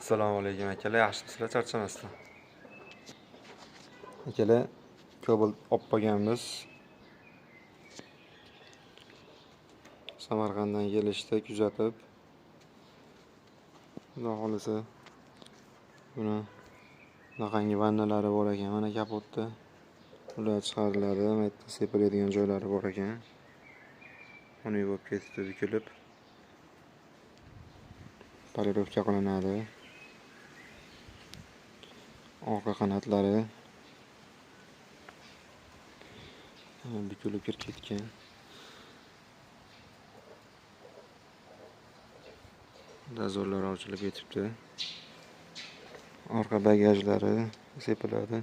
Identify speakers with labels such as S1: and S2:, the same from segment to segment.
S1: Assalomu alaykum akalar, yaxshimisizlar, charchamasdan. Akalar, Cobalt olib qolganmiz. Samarqanddan kelishdi, kuzatib. Xudo xolisa buni bunaqangi vannalari bor ekan, mana kapotda. Ular chiqariladi, bu yerda sepiladigan joylari bor ekan. Uni yuvib ketdi, bukilib. Polirovka qilinadi. Orqa qanotlari bukilib kirib ketgan. Dazorlar ochilib ketibdi. Orqa bagajlari sepiladi.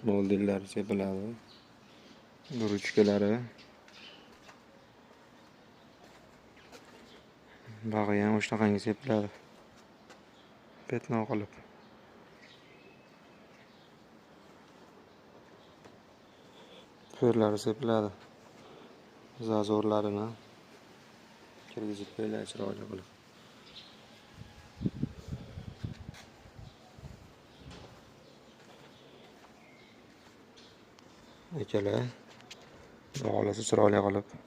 S1: Moldillari sepiladi. Ruchkalari. Bag'i ham o'shanaqangi sepiladi. Petno qilib. Ko'rlari sepiladi. Zazorlarini kirgizib qo'yiladi chiroyli qilib. Akalar, xudo xolasa chiroyli qilib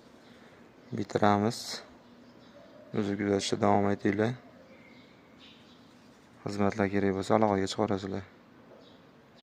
S1: bitiramiz. O'zi kuzatishda davom etinglar. Xizmatlar kerak bo'lsa aloqaga chiqarasizlar.